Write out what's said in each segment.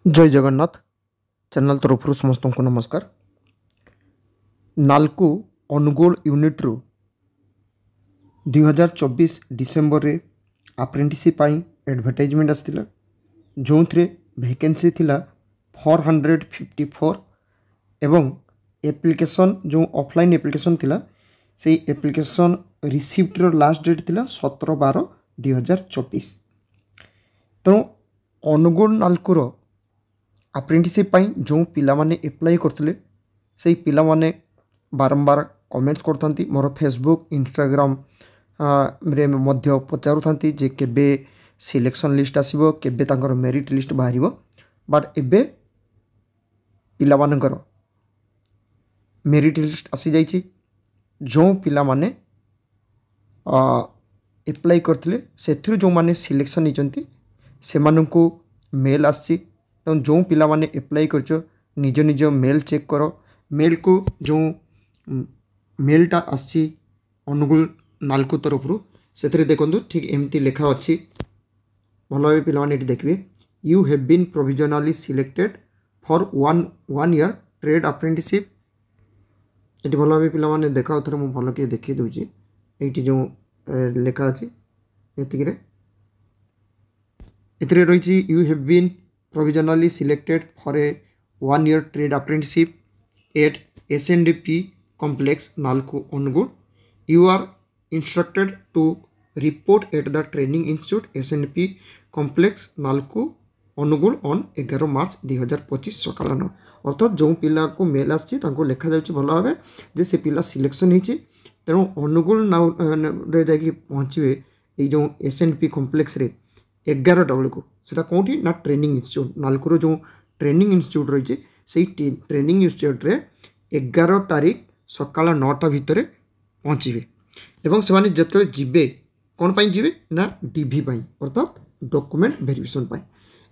जय जगन्नाथ चैनल तरफ समस्त को नमस्कार। नालको अनुगोल यूनिट्रु 2024 डिसेम्बर रे अप्रेंटिसशिप एडवर्टाइजमेंट आसाला जो थे वैकेंसी थिला 454 एवं एप्लिकेशन जो ऑफलाइन एप्लिकेशन थिला से एप्लिकेशन रिसीप्टर लास्ट डेट थिला 17/12/2024। तो अनुगोल नालकोर अप्रेंटिसशिप जो पिला माने एप्लाई करते से पिला माने बारंबार कमेंट्स करथांती मोर फेसबुक इंस्टाग्राम रे मध्य पचारुथांती जे केबे सिलेक्शन लिस्ट आसीबो केबे तांकर मेरिट लिस्ट बाहरिबो बट एबे पिला मानकर मेरिट लिस्ट आसी जाइछि। जो पिला माने एप्लाई करथिले सेथुर जो माने सिलेक्शन निचंती से माननकु मेल आसी। तो जो पिला माने एप्लाई करछो निज निज मेल चेक करो। मेल को जो मेलटा आसी अनुगुल नालको तरफ से देखो ठीक एमती लेखा अच्छी भल भाव पिला माने देखिए you have been provisionally selected for one year trade apprenticeship. ये भल भाव पिला माने देखा थोड़ा मुझे भल के देखी दूसरी ये जो लेखा अच्छी ये रही you have been provisionally selected for a 1-year trade apprenticeship at SNDP complex Nalco Onugul. You are instructed to report at the training institute SNDP complex Nalco Onugul on 11 मार्च 2025 सकाल 9। अर्थात जो पिला को मेल आसी लिखा जाए भल भाव जे से पिला सिलेक्शन होती तेणु अनुगुल रे जाकि पहुँचे ये जो SNDP कॉम्प्लेक्स रे 11टा बेलू से कौटी ना ट्रेनिंग इंस्टीट्यूट नालकोर जो ट्रेनिंग इंस्टीट्यूट रही से ट्रेनिंग इंस्टीट्यूट रे 11 तारीख सकाल 9टा भितर पहुँचे एवं से जिते जीवे कौन पाई जीवे ना डीवी पाई अर्थात डॉक्यूमेंट वेरिफिकेशन पाई।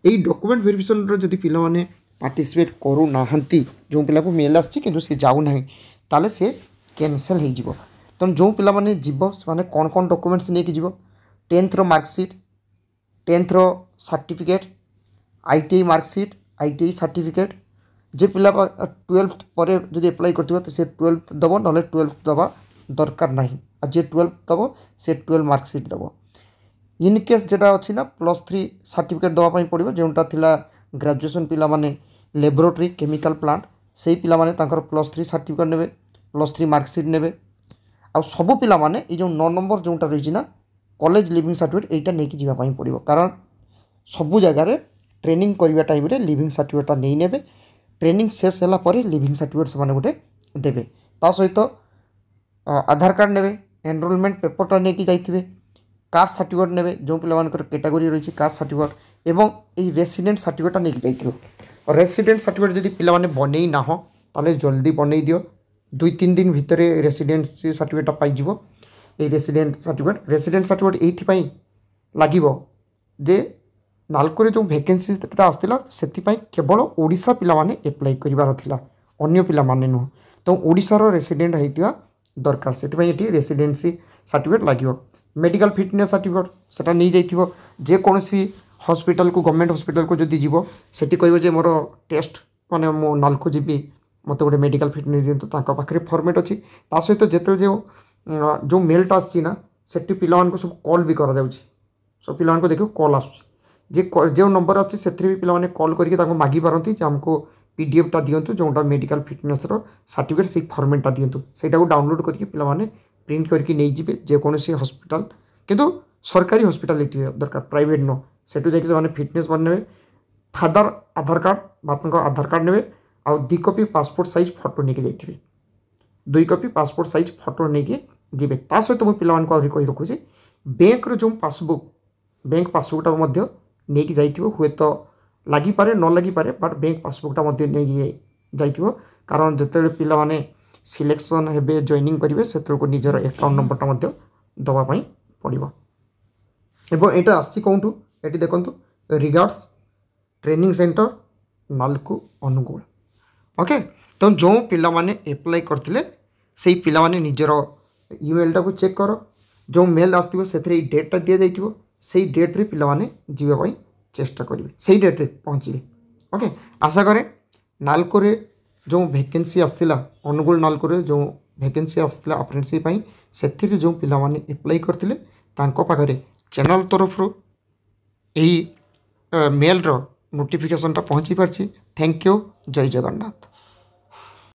यही डॉक्यूमेंट वेरिफिकेशन जदि पिला माने पार्टिसिपेट करू नाहंती जो पिला को मेल आछि किंतु से जाऊ नाही ताले से कैंसल हो जिवो। तो जो पिला माने जीवो से माने कौन कौन डॉक्यूमेंट्स लेके जीवो 10th रो मार्कशीट 10th रो certificate ITI marksheet ITI certificate जे पिला 12th पर जब एप्लाई करथिबो तो से 12th दबो नले 12th दबा दरकार नाही आ जे 12th दबो से 12 मार्कशीट दबो। इन केस जेटा अछि ना +3 सर्टिफिकेट दबा पई पड़िबो जेउटा थिला ग्रेजुएशन पिला माने लैबोरेटरी केमिकल प्लांट से पिला माने तांकर +3 सर्टिफिकेट नेबे +3 मार्कशीट नेबे आ सब पिला माने ए जो 9 नंबर जोटा रही ना कॉलेज लिविंग सर्टिफिकेट एटा नेकी जीवा पई पड़िबो कारण सबु जगह ट्रेनिंग करने टाइम रे लिविंग सर्टिफिकेटा नहीं नेबे ट्रेनिंग शेष होला पर लिविंग सर्टिफिकेट से गोटे देवे ता सहित आधार कार्ड नेबे एनरोलमेंट पेपरटा नेकी जाइथिबे कास्ट सर्टिफिकेट नेबे जो पिला मानकर कैटेगरी रही कास्ट सर्टिफिकेट एवं ये रेसिडेंट सर्टिफिकेटा नेकी जाइथिबे। रेसिडेंट सर्टिफिकेट जदि पिला माने बनै ना हो ताले जल्दी बनै दियो 2-3 दिन भितर रेसिडेंसी सर्टिफिकेटा पाई जिवो। ये रेसिडेंट सर्टिफिकेट ये लगे जे नालकोरे जो वैकेंसी आसाला से केवल ओडिशा पिला माने एप्लाई करिवार थिला अन्य पिला माने नुह तो ओडिशार रेसिडेंट होइतिबा दरकार से रेसिडेंसी सर्टिफिकेट लगे। मेडिकल फिटनेस सर्टिफिकेट सेटा नहीं जाइथिबो जे कोनसी हॉस्पिटल को गवर्नमेंट हॉस्पिटल को जदि जीवो सेठी कहबो जे मोर टेस्ट माने मो नालको जीबी मते गोटे मेडिकल फिटनेस दियंतु तांका पाखरे फॉर्मेट अछि ता सहित जेते जो मेलटा आसी ना सेठी पिला को सब कॉल भी करा जाउछि सब पिला देखो कॉल आसुछि जे जो नंबर आछि सेथि भी पिला माने कॉल करके ताको मागी पारंती जे हमको PDF टा दियंतु जोटा मेडिकल फिटनेस रो सर्टिफिकेट से फॉर्मेटटा दियंतु सेटा को डाउनलोड करके पिला माने प्रिंट करके नहीं जिबे जे कोनोसी हॉस्पिटल किंतु सरकारी हॉस्पिटल दरकार प्राइवेट नो सेटु जाके माने फिटनेस बनने फादर आधार कार्ड बापन को आधार कार्ड नेबे आ 2 कॉपी पासपोर्ट साइज फोटो नेके जाइथिबे 2 कॉपी पासपोर्ट साइज फोटो नेके जीवे ता सहित मुझे पिला मानको आउरी कहि रखुछि बैंक रो जो बैंक पासबुकटा मध्य नेकी जाइथिबो हुए तो लगी पारे न लगी पारे बट बैंक पासबुकटा मध्य नेकी जाइथिबो कारण जते पिला माने सिलेक्शन हेबे जॉइनिंग करिवे सेतर को निजर अकाउंट नंबरटा मध्य दबा पई पड़िबो। एबो एटा आछि कोंटू एटी देखंतु regards training centre NALCO Angul okay. तो जो पिला माने एप्लाई करथिले सेही पिला माने निजर ईमेलटा को चेक करो जो मेल आसथिबो सेथरे डेटटा दिया जाइथिबो सेही डेट रे पिला माने जीवा पई चेष्टा करिवे सेही डेट रे पहुँचे ओके आशा करे नालकोरे जो वैकेंसी आसला अनुगुल नालकोरे जो वैकेंसी आसला अप्रेंटिसशिप से जो पिला माने अप्लाई करथिले तांको पाखरे चैनल तरफ यही मेल रो नोटिफिकेशनटा पहुँची पार्ची। Thank you. जय जगन्नाथ।